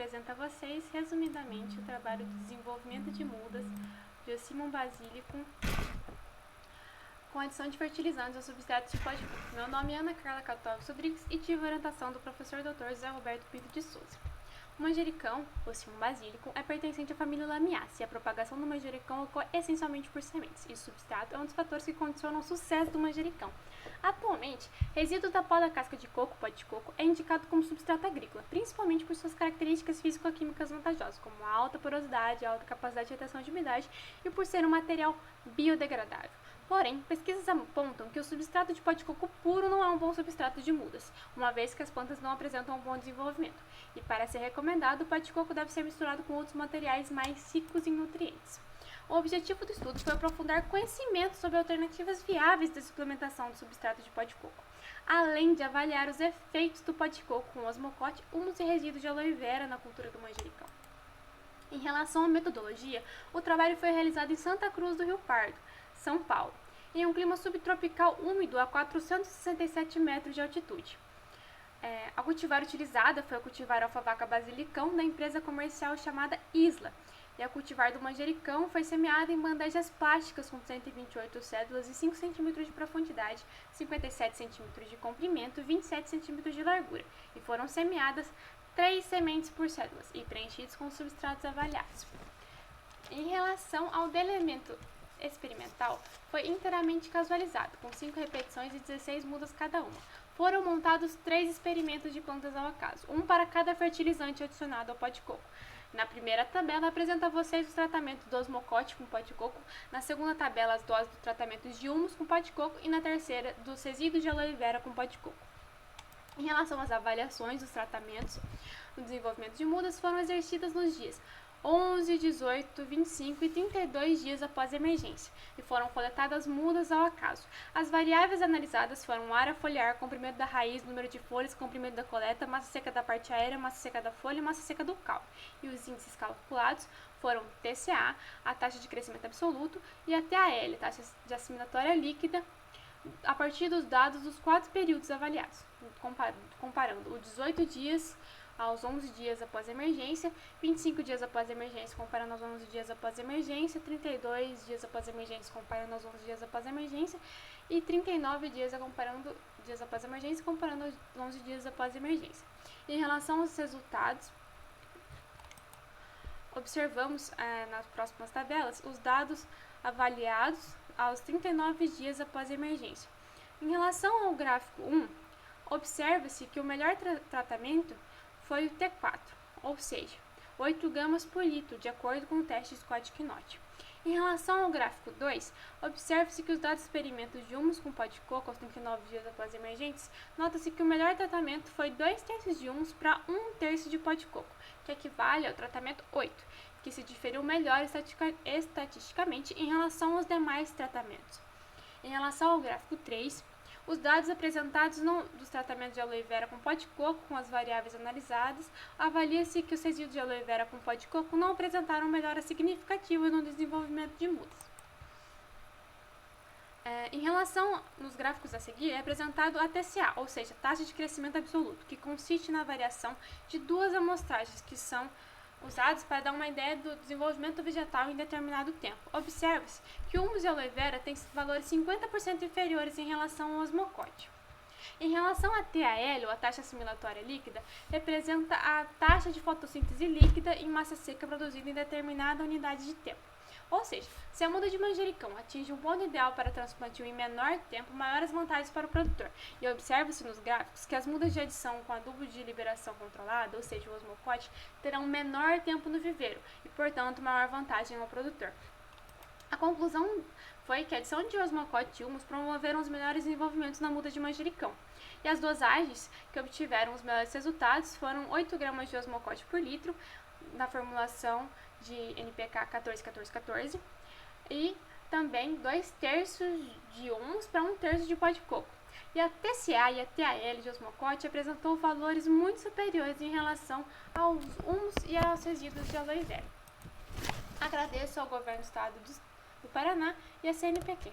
apresento a vocês, resumidamente, o trabalho de desenvolvimento de mudas de Ocimum basilicum com adição de fertilizantes ou substratos de pó de coco. Meu nome é Ana Carla Católicos Rodrigues e tive a orientação do professor Dr. José Roberto Pinto de Souza. O manjericão, Ocimum basilicum, é pertencente à família Lamiaceae e a propagação do manjericão ocorre essencialmente por sementes, e o substrato é um dos fatores que condicionam o sucesso do manjericão. Atualmente, resíduo da pó da casca de coco, pó de coco, é indicado como substrato agrícola, principalmente por suas características físico-químicas vantajosas, como a alta porosidade, a alta capacidade de retenção de umidade e por ser um material biodegradável. Porém, pesquisas apontam que o substrato de pó de coco puro não é um bom substrato de mudas, uma vez que as plantas não apresentam um bom desenvolvimento, e para ser recomendado, o pó de coco deve ser misturado com outros materiais mais ricos em nutrientes. O objetivo do estudo foi aprofundar conhecimento sobre alternativas viáveis de suplementação do substrato de pó de coco, além de avaliar os efeitos do pó de coco com osmocote, humus e resíduos de aloe vera na cultura do manjericão. Em relação à metodologia, o trabalho foi realizado em Santa Cruz do Rio Pardo, São Paulo, em um clima subtropical úmido a 467 metros de altitude. A cultivar utilizada foi a cultivar alfavaca basilicão da empresa comercial chamada Isla, e a cultivar do manjericão foi semeada em bandejas plásticas com 128 cédulas e 5 cm de profundidade, 57 cm de comprimento e 27 cm de largura, e foram semeadas 3 sementes por cédulas e preenchidos com substratos avaliados. Em relação ao elemento experimental, foi inteiramente casualizado, com 5 repetições e 16 mudas cada uma. Foram montados 3 experimentos de plantas ao acaso, um para cada fertilizante adicionado ao pó de coco. Na primeira tabela, apresento a vocês os tratamentos do osmocote com pó de coco, na segunda tabela, as doses do tratamento de humus com pó de coco e na terceira, dos resíduos de aloe vera com pó de coco. Em relação às avaliações dos tratamentos no desenvolvimento de mudas, foram exercidas nos dias 11, 18, 25 e 32 dias após a emergência, e foram coletadas mudas ao acaso. As variáveis analisadas foram área foliar, comprimento da raiz, número de folhas, comprimento da coleta, massa seca da parte aérea, massa seca da folha e massa seca do caule. E os índices calculados foram TCA, a taxa de crescimento absoluto, e a TAL, taxa de assimilatória líquida, a partir dos dados dos 4 períodos avaliados, comparando os 18 dias aos 11 dias após a emergência, 25 dias após a emergência comparando aos 11 dias após a emergência, 32 dias após a emergência comparando aos 11 dias após a emergência e 39 dias comparando dias após a emergência comparando aos 11 dias após a emergência. Em relação aos resultados, observamos nas próximas tabelas os dados avaliados aos 39 dias após a emergência. Em relação ao gráfico 1, observa-se que o melhor tratamento foi o T4, ou seja, 8 gramas por litro, de acordo com o teste Scott-Knott. Em relação ao gráfico 2, observa-se que os dados experimentos de humus com pó de coco aos 39 dias após emergentes, nota-se que o melhor tratamento foi 2/3 de humus para 1/3 de pó de coco, que equivale ao tratamento 8, que se diferiu melhor estatisticamente em relação aos demais tratamentos. Em relação ao gráfico 3, os dados apresentados dos tratamentos de aloe vera com pó de coco com as variáveis analisadas, avalia-se que os resíduos de aloe vera com pó de coco não apresentaram melhora significativa no desenvolvimento de mudas. Em relação nos gráficos a seguir, é apresentado a TCA, ou seja, taxa de crescimento absoluto, que consiste na variação de 2 amostragens que são usados para dar uma ideia do desenvolvimento vegetal em determinado tempo. Observa-se que o humus e a aloe vera têm valores 50% inferiores em relação ao osmocote. Em relação à TAL, ou a taxa assimilatória líquida, representa a taxa de fotossíntese líquida em massa seca produzida em determinada unidade de tempo. Ou seja, se a muda de manjericão atinge um ponto ideal para transplantio em menor tempo, maiores vantagens para o produtor. E observa-se nos gráficos que as mudas de adição com adubo de liberação controlada, ou seja, o osmocote, terão menor tempo no viveiro e, portanto, maior vantagem ao produtor. A conclusão foi que a adição de osmocote e humus promoveram os melhores desenvolvimentos na muda de manjericão. E as dosagens que obtiveram os melhores resultados foram 8 gramas de osmocote por litro, na formulação de NPK 14-14-14 e também 2/3 de humus para 1/3 de pó de coco. E a TCA e a TAL de osmocote apresentou valores muito superiores em relação aos humus e aos resíduos de aloe vera. Agradeço ao Governo do Estado do Paraná e à CNPq.